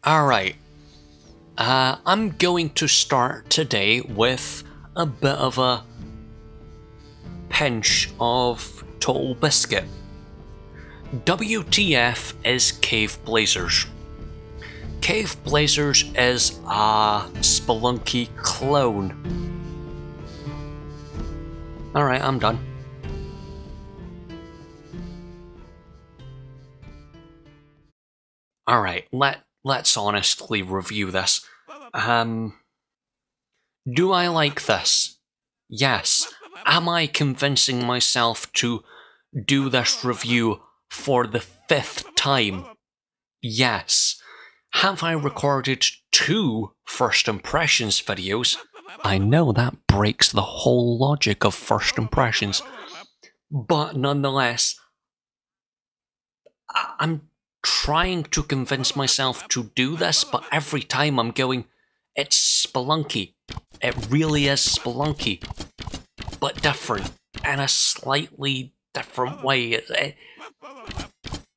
Alright, I'm going to start today with a bit of a pinch of Total Biscuit. WTF is Caveblazers. Caveblazers is a Spelunky clone. Alright, I'm done. Alright, let's honestly review this. Do I like this? Yes. Am I convincing myself to do this review for the 5th time? Yes. Have I recorded 2 first impressions videos? I know that breaks the whole logic of first impressions, but nonetheless, I'm trying to convince myself to do this, but every time I'm going, it's Spelunky. It really is Spelunky, but different, in a slightly different way.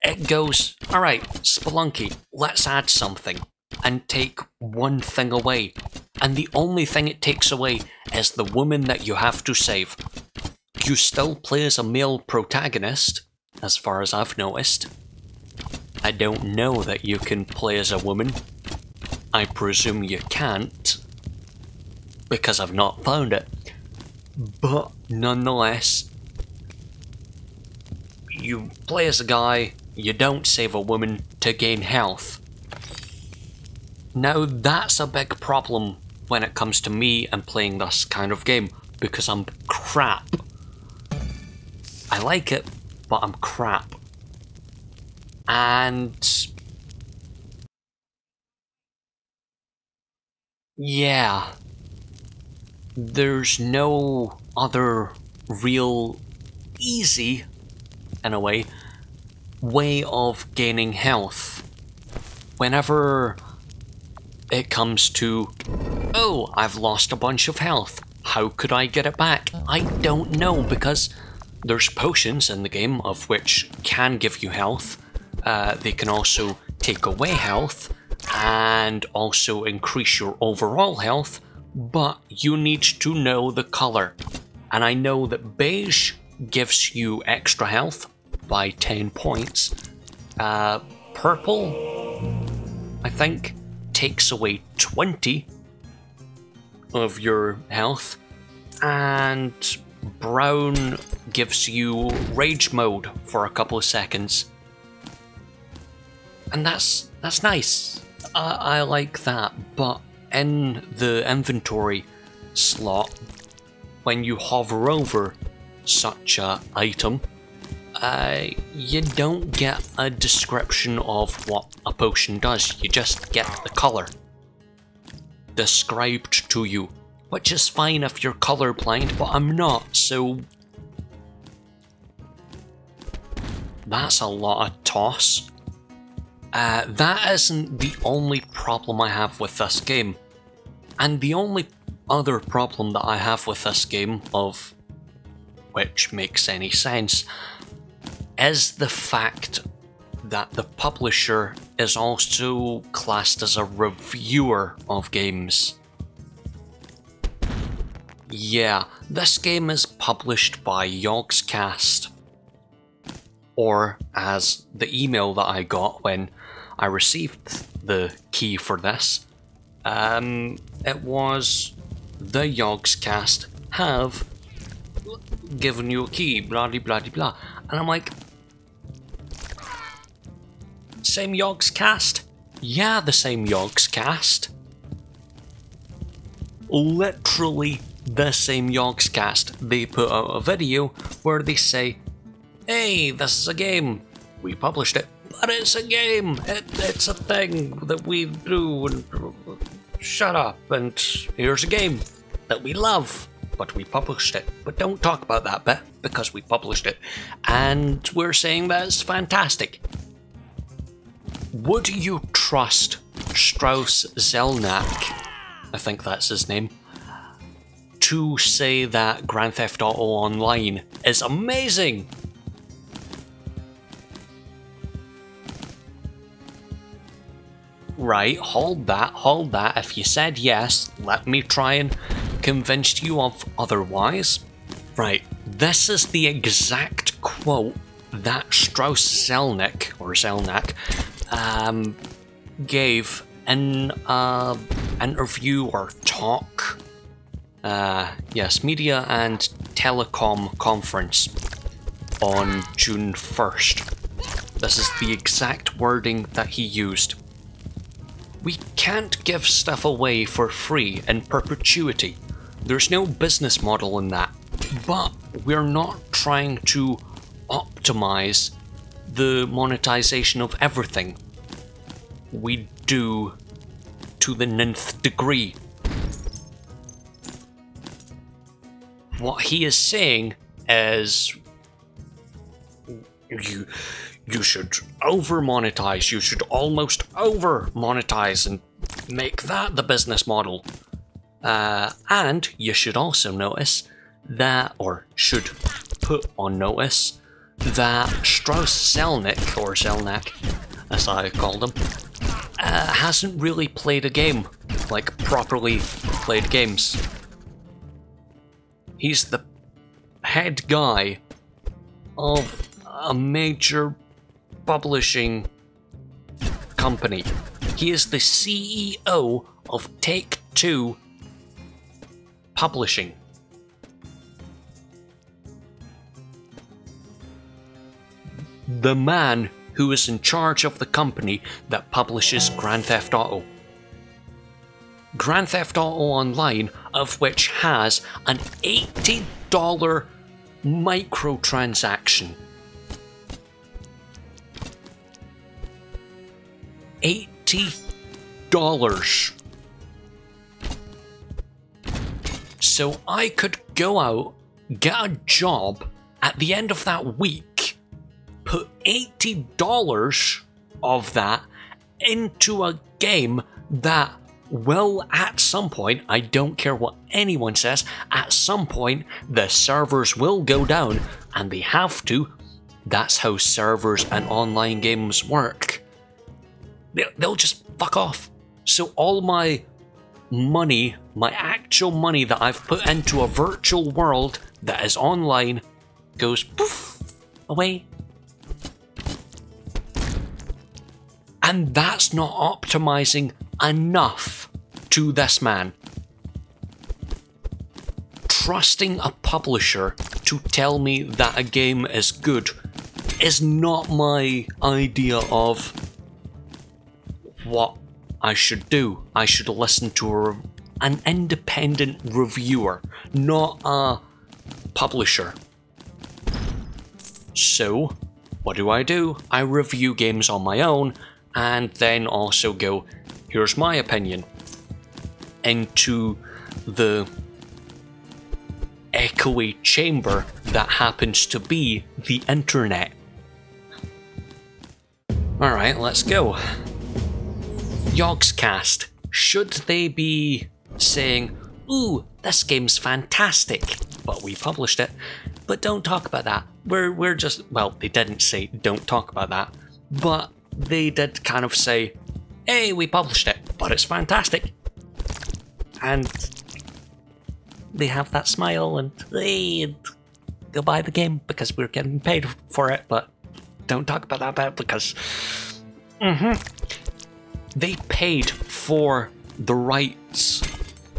It goes, alright, Spelunky, let's add something, and take one thing away. And the only thing it takes away is the woman that you have to save. You still play as a male protagonist, as far as I've noticed. I don't know that you can play as a woman. I presume you can't, because I've not found it. But nonetheless, you play as a guy, you don't save a woman to gain health. Now that's a big problem when it comes to me and playing this kind of game, because I'm crap. I like it, but I'm crap. And yeah, there's no other real easy, in a way of gaining health. Whenever it comes to, oh, I've lost a bunch of health, how could I get it back? I don't know, because there's potions in the game of which can give you health. They can also take away health and also increase your overall health, but you need to know the color. And I know that beige gives you extra health by 10 points. Purple, I think, takes away 20 of your health, and brown gives you rage mode for a couple of seconds. And that's nice. I like that, but in the inventory slot, when you hover over such an item, you don't get a description of what a potion does. You just get the colour described to you, which is fine if you're colourblind, but I'm not, so that's a lot of toss. That isn't the only problem I have with this game. And the only other problem that I have with this game, of which makes any sense, is the fact that the publisher is also classed as a reviewer of games. Yeah, this game is published by Yogscast. Or, as the email that I got when I received the key for this, it was, the Yogscast have given you a key, blah de blah de blah. And I'm like, same Yogscast? Yeah, the same Yogscast. Literally the same Yogscast. They put out a video where they say, hey, this is a game. We published it, but it's a game. It's a thing that we do, and shut up, and here's a game that we love, but we published it. But don't talk about that bit, because we published it. And we're saying that it's fantastic. Would you trust Strauss Zelnick, I think that's his name, to say that Grand Theft Auto Online is amazing? Right, hold that. If you said yes, let me try and convince you of otherwise. Right, this is the exact quote that Strauss-Zelnick, or Zelnick, gave in an interview or talk, yes, Media and Telecom Conference on June 1st. This is the exact wording that he used. We can't give stuff away for free in perpetuity. There's no business model in that. But we're not trying to optimize the monetization of everything. We do to the nth degree. What he is saying is you should over-monetize, you should almost over-monetize and make that the business model. And you should also notice that, or should put on notice, that Strauss-Zelnick, or Zelnick, as I called him, hasn't really played a game, like properly played games. He's the head guy of a major publishing company. He is the CEO of Take-Two Publishing. The man who is in charge of the company that publishes Grand Theft Auto. Grand Theft Auto Online, of which has an $80 microtransaction. $80. So I could go out, get a job, at the end of that week, put $80 of that into a game that will, at some point, I don't care what anyone says, at some point the servers will go down, and they have to. That's how servers and online games work. They'll just fuck off. So all my money, my actual money that I've put into a virtual world that is online, goes poof, away. And that's not optimizing enough to this man. Trusting a publisher to tell me that a game is good is not my idea of what I should do. I should listen to an independent reviewer, not a publisher. So, what do? I review games on my own, and then also go, here's my opinion, into the echoey chamber that happens to be the internet. Alright, let's go. Yogscast. Should they be saying, ooh, this game's fantastic, but we published it, but don't talk about that. We're just, well, they didn't say don't talk about that, but they did kind of say, hey, we published it, but it's fantastic. And they have that smile and, hey, go buy the game because we're getting paid for it, but don't talk about that bit because they paid for the rights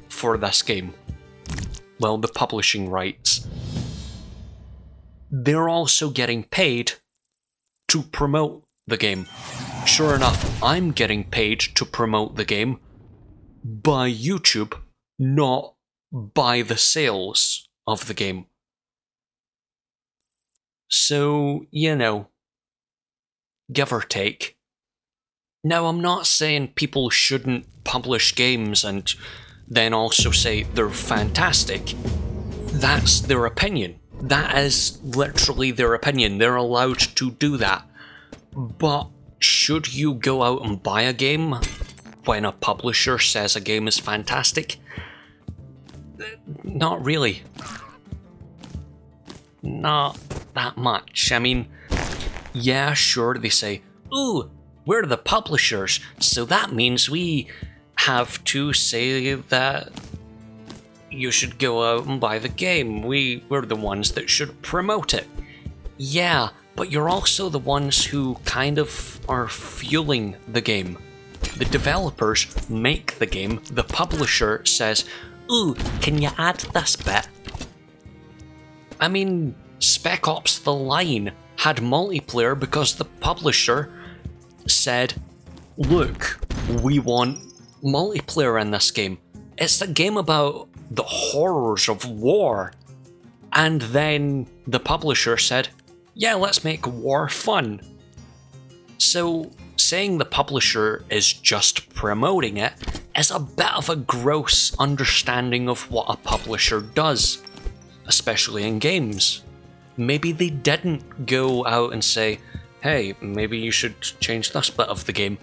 for this game. Well, the publishing rights. They're also getting paid to promote the game. Sure enough, I'm getting paid to promote the game by YouTube, not by the sales of the game. So, you know, give or take. Now, I'm not saying people shouldn't publish games and then also say they're fantastic. That's their opinion. That is literally their opinion. They're allowed to do that. But should you go out and buy a game when a publisher says a game is fantastic? Not really. Not that much. I mean, yeah, sure, they say, ooh, we're the publishers, so that means we have to say that you should go out and buy the game. We're the ones that should promote it. Yeah, but you're also the ones who kind of are fueling the game. The developers make the game, the publisher says, ooh, can you add this bit? I mean, Spec Ops The Line had multiplayer because the publisher said, look, we want multiplayer in this game. It's a game about the horrors of war. And then the publisher said, yeah, let's make war fun. So saying the publisher is just promoting it is a bit of a gross understanding of what a publisher does, especially in games. Maybe they didn't go out and say, hey, maybe you should change this bit of the game.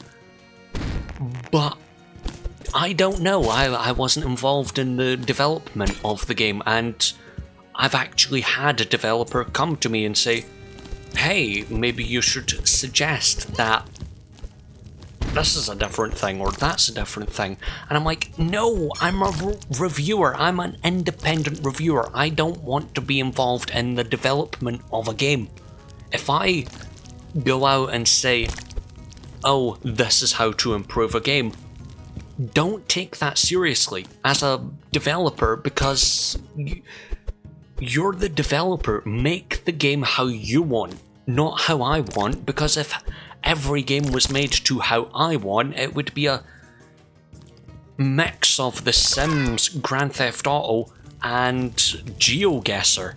But I don't know, I wasn't involved in the development of the game, and I've actually had a developer come to me and say, hey, maybe you should suggest that this is a different thing or that's a different thing. And I'm like, no, I'm a reviewer, I'm an independent reviewer, I don't want to be involved in the development of a game. If I go out and say, oh, this is how to improve a game, don't take that seriously as a developer, because you're the developer. Make the game how you want, not how I want, because if every game was made to how I want, it would be a mix of The Sims, Grand Theft Auto, and GeoGuessr.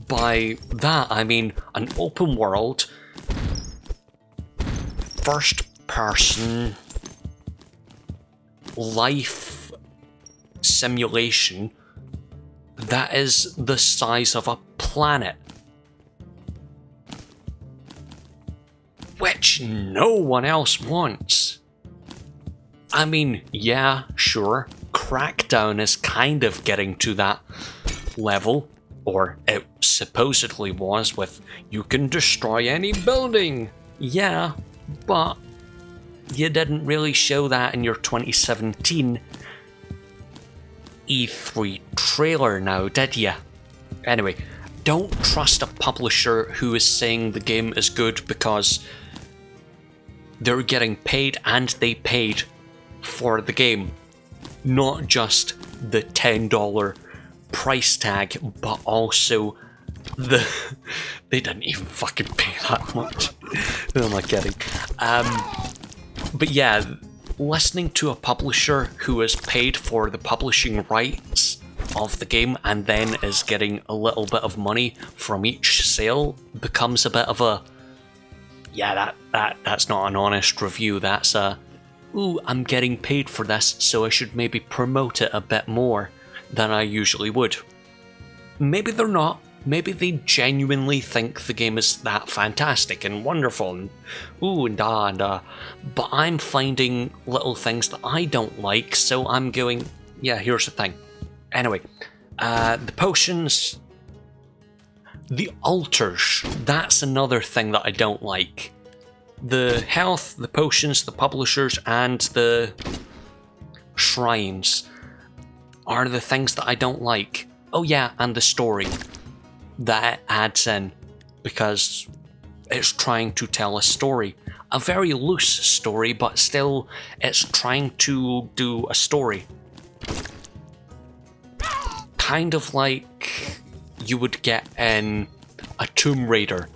By that, I mean an open world, first-person life simulation that is the size of a planet, which no one else wants. I mean, yeah, sure, Crackdown is kind of getting to that level, or it supposedly was, with you can destroy any building. Yeah, but you didn't really show that in your 2017 E3 trailer now, did ya? Anyway, don't trust a publisher who is saying the game is good because they're getting paid, and they paid for the game. Not just the $10 price tag, but also the... They didn't even fucking pay that much. Who am I kidding? But yeah, listening to a publisher who is paid for the publishing rights of the game and then is getting a little bit of money from each sale becomes a bit of a, yeah, that's not an honest review. That's a, ooh, I'm getting paid for this, so I should maybe promote it a bit more than I usually would. Maybe they're not. Maybe they genuinely think the game is that fantastic and wonderful and ooh and ah, but I'm finding little things that I don't like, so I'm going, yeah, here's the thing. Anyway, the potions, the altars, that's another thing that I don't like. The health, the potions, the publishers, and the shrines are the things that I don't like. Oh yeah, and the story that adds in, because it's trying to tell a story. A very loose story, but still it's trying to do a story. Kind of like you would get in a Tomb Raider.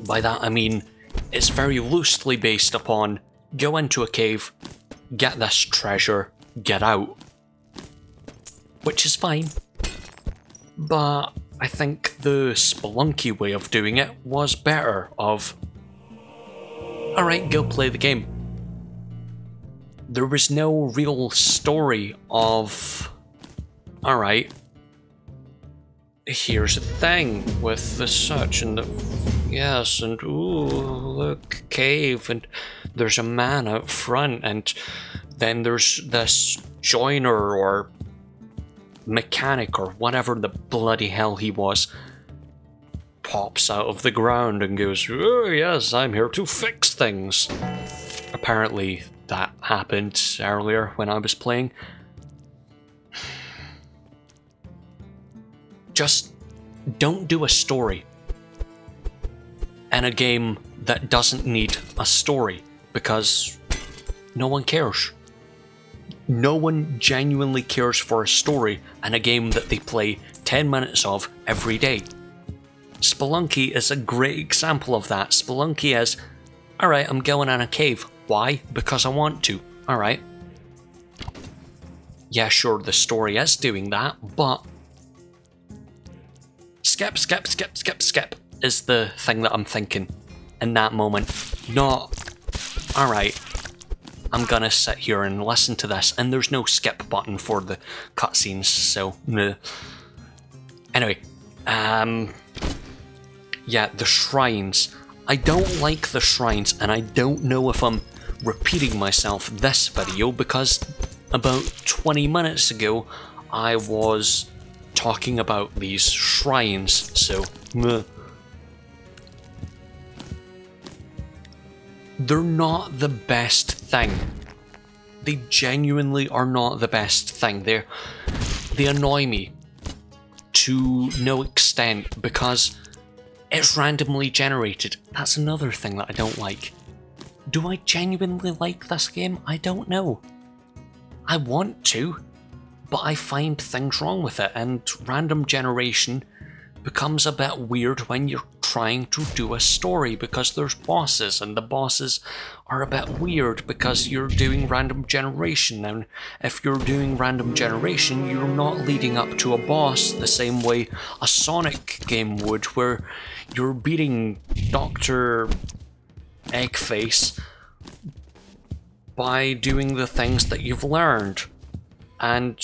By that I mean, it's very loosely based upon go into a cave, get this treasure, get out. Which is fine. But I think the Spelunky way of doing it was better of, alright, go play the game. There was no real story of, alright, here's the thing with the such and the, yes, and ooh, look, cave, and there's a man out front, and then there's this joiner or mechanic or whatever the bloody hell he was pops out of the ground and goes, "Oh yes, I'm here to fix things." Apparently that happened earlier when I was playing. Just don't do a story in a game that doesn't need a story, because no one cares. No one genuinely cares for a story in a game that they play 10 minutes of every day. Spelunky is a great example of that. Spelunky is, alright, I'm going in a cave. Why? Because I want to. Alright. Yeah, sure, the story is doing that, but skip is the thing that I'm thinking in that moment. Not, alright, I'm gonna sit here and listen to this, and there's no skip button for the cutscenes, so meh. Anyway, yeah, the shrines. I don't like the shrines, and I don't know if I'm repeating myself this video, because about 20 minutes ago I was talking about these shrines, so meh. They're not the best thing. They genuinely are not the best thing. They annoy me to no extent because it's randomly generated. That's another thing that I don't like. Do I genuinely like this game? I don't know. I want to, but I find things wrong with it, and random generation becomes a bit weird when you're trying to do a story, because there's bosses, and the bosses are a bit weird because you're doing random generation, and if you're doing random generation, you're not leading up to a boss the same way a Sonic game would, where you're beating Dr. Eggface by doing the things that you've learned, and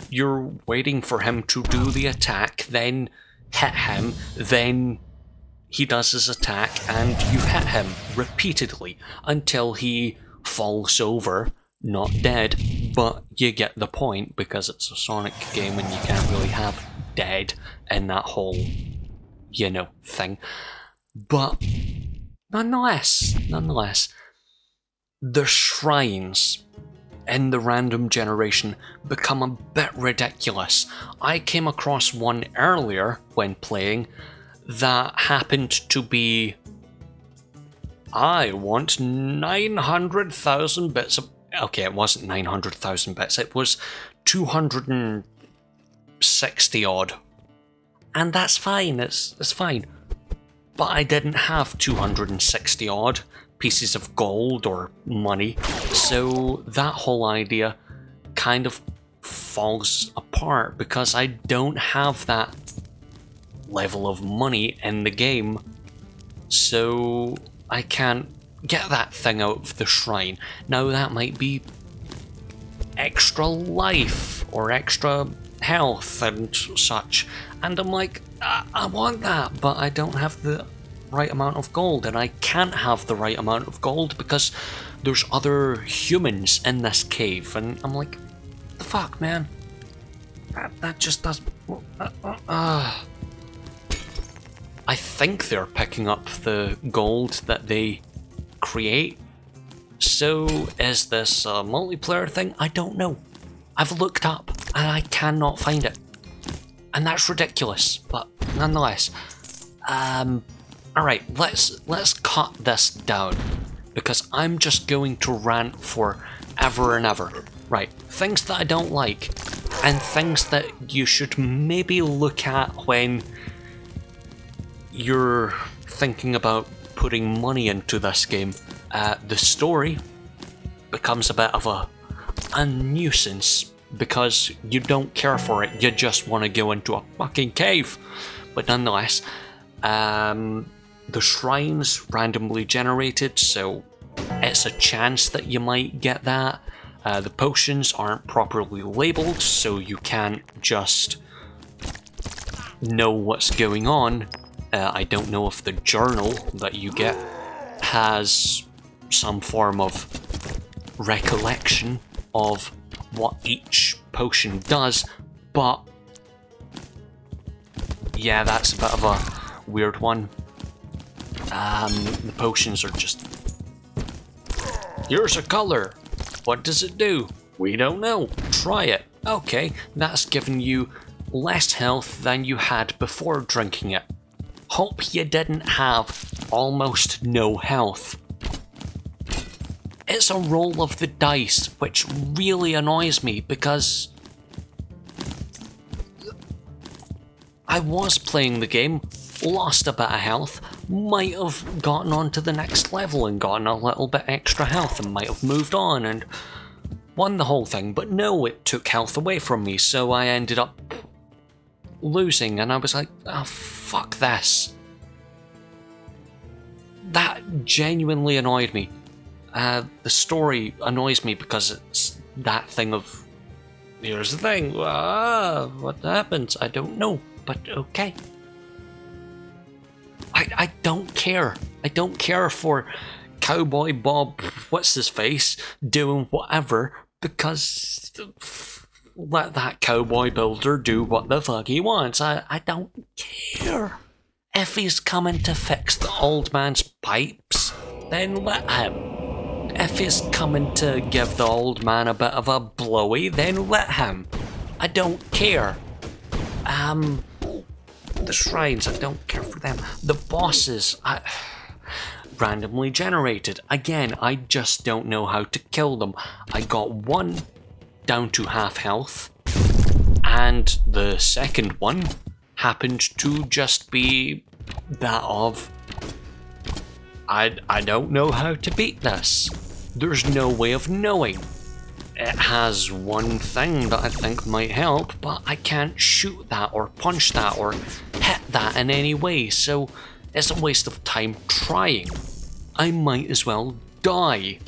you're waiting for him to do the attack, then hit him, then he does his attack, and you hit him repeatedly until he falls over, not dead, but you get the point, because it's a Sonic game and you can't really have dead in that whole, you know, thing. But nonetheless, the shrines in the random generation become a bit ridiculous. I came across one earlier when playing that happened to be, I want 900,000 bits of... Okay, it wasn't 900,000 bits, it was 260 odd. And that's fine, it's fine. But I didn't have 260 odd pieces of gold or money, so that whole idea kind of falls apart because I don't have that level of money in the game, so I can't get that thing out of the shrine. Now that might be extra life or extra health and such, and I'm like, I want that, but I don't have the right amount of gold, and I can't have the right amount of gold because there's other humans in this cave, and I'm like, the fuck, man, that just does. I think they're picking up the gold that they create. So is this a multiplayer thing? I don't know. I've looked up and I cannot find it, and that's ridiculous. But nonetheless, alright, let's cut this down, because I'm just going to rant for ever and ever. Right, things that I don't like, and things that you should maybe look at when you're thinking about putting money into this game. The story becomes a bit of a nuisance because you don't care for it, you just want to go into a fucking cave. But nonetheless, the shrines randomly generated, so it's a chance that you might get that. The potions aren't properly labeled, so you can't just know what's going on. I don't know if the journal that you get has some form of recollection of what each potion does, but yeah, that's a bit of a weird one. The potions are just... Here's a color. What does it do? We don't know. Try it. Okay, that's given you less health than you had before drinking it. Hope you didn't have almost no health. It's a roll of the dice, which really annoys me because I was playing the game, lost a bit of health, might have gotten on to the next level and gotten a little bit extra health and might have moved on and won the whole thing, but no, it took health away from me, so I ended up losing, and I was like, oh, fuck this. That genuinely annoyed me. The story annoys me because it's that thing of, here's the thing, what happens? I don't know, but okay. I don't care. I don't care for Cowboy Bob, what's his face, doing whatever, because let that cowboy builder do what the fuck he wants. I don't care. If he's coming to fix the old man's pipes, then let him. If he's coming to give the old man a bit of a blowy, then let him. I don't care. The shrines, I don't care for them. The bosses, randomly generated. Again, I just don't know how to kill them. I got one down to half health, and the second one happened to just be that of, I don't know how to beat this. There's no way of knowing. It has one thing that I think might help, but I can't shoot that or punch that or hit that in any way, so it's a waste of time trying. I might as well die.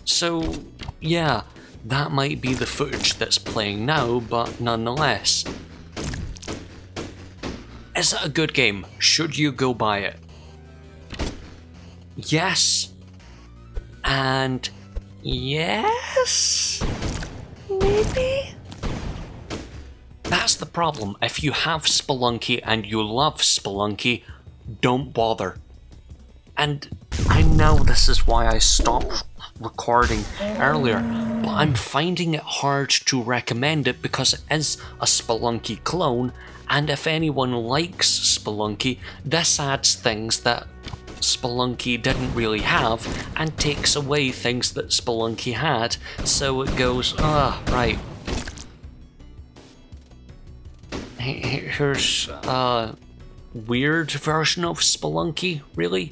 So, yeah, that might be the footage that's playing now, but nonetheless. Is it a good game? Should you go buy it? Yes. And yes? Maybe? That's the problem. If you have Spelunky and you love Spelunky, don't bother. And I know this is why I stopped recording earlier, but I'm finding it hard to recommend it because it is a Spelunky clone, and if anyone likes Spelunky, this adds things that Spelunky didn't really have and takes away things that Spelunky had, so it goes, right. Here's a weird version of Spelunky, really?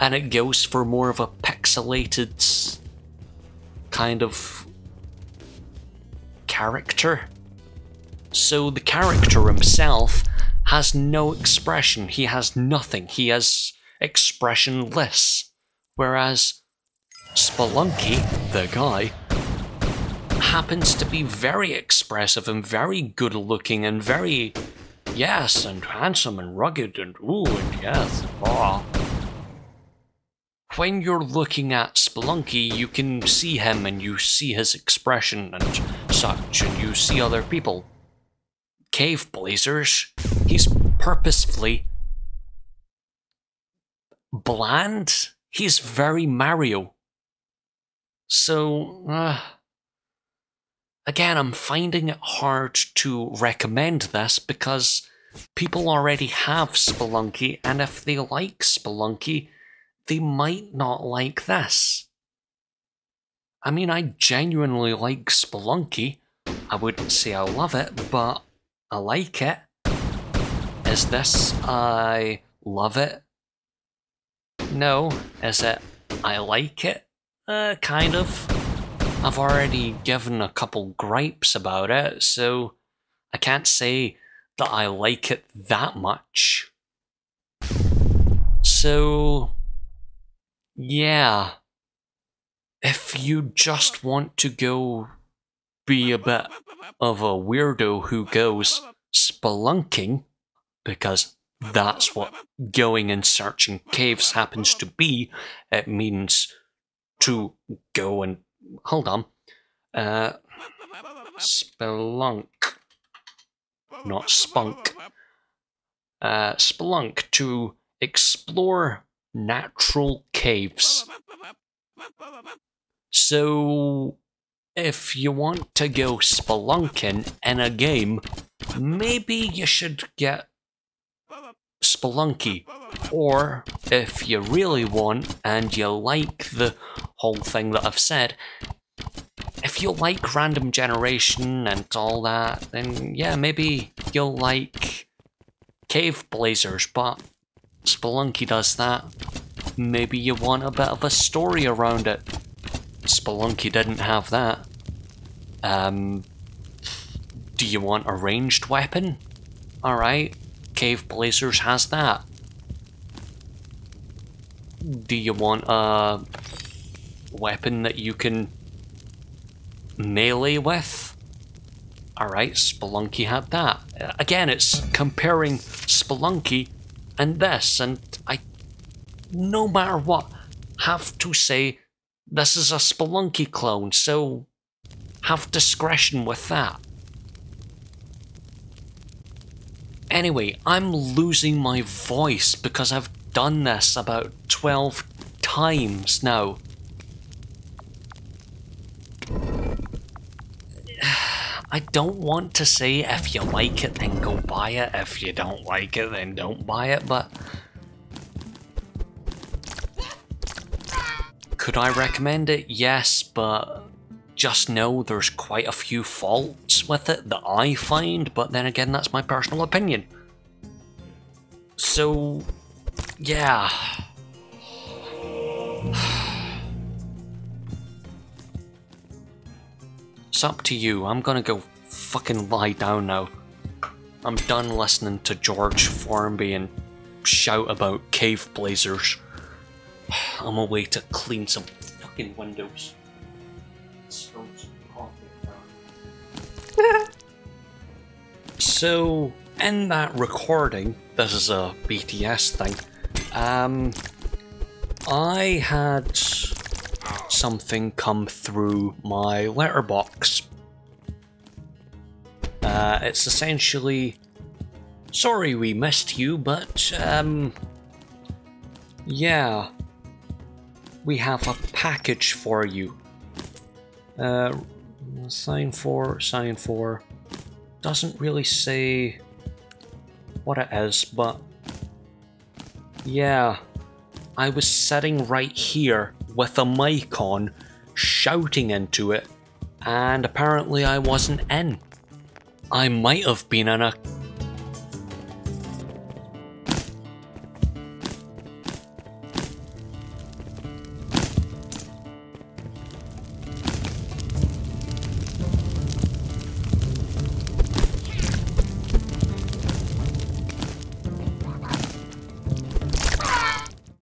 And it goes for more of a pixelated kind of character. So the character himself has no expression, he has nothing, he is expressionless. Whereas Spelunky, the guy, happens to be very expressive and very good looking and very, yes, and handsome and rugged and ooh and yes, When you're looking at Spelunky, you can see him and you see his expression and such, and you see other people. Caveblazers, he's purposefully bland. He's very Mario. So, again, I'm finding it hard to recommend this because people already have Spelunky, and if they like Spelunky, they might not like this. I mean, I genuinely like Spelunky. I wouldn't say I love it, but I like it. Is this I love it? No. Is it I like it? Kind of. I've already given a couple gripes about it, so I can't say that I like it that much. So, yeah. If you just want to go be a bit of a weirdo who goes spelunking, because that's what going and searching caves happens to be, it means to go and... hold on. Spelunk. Not spunk. Spelunk to explore natural caves. So, if you want to go spelunking in a game, maybe you should get Spelunky. Or, if you really want, and you like the whole thing that I've said, if you like random generation and all that, then yeah, maybe you'll like Caveblazers, but Spelunky does that. Maybe you want a bit of a story around it. Spelunky didn't have that. Do you want a ranged weapon? Alright, Caveblazers has that. Do you want a weapon that you can melee with? Alright, Spelunky had that. Again, it's comparing Spelunky and this, and I, no matter what, have to say this is a Spelunky clone, so have discretion with that. Anyway, I'm losing my voice because I've done this about 12 times now. I don't want to say if you like it then go buy it, if you don't like it then don't buy it, but could I recommend it? Yes, but just know there's quite a few faults with it that I find, but then again that's my personal opinion. So, yeah. It's up to you. I'm gonna go fucking lie down now. I'm done listening to George Formby and shout about Caveblazers. I'm away to clean some fucking windows. So, in that recording, this is a BTS thing, I had something come through my letterbox. It's essentially, sorry we missed you, but yeah, we have a package for you. Sign for, doesn't really say what it is, but yeah, I was sitting right here with a mic on, shouting into it, and apparently I wasn't in. I might have been in a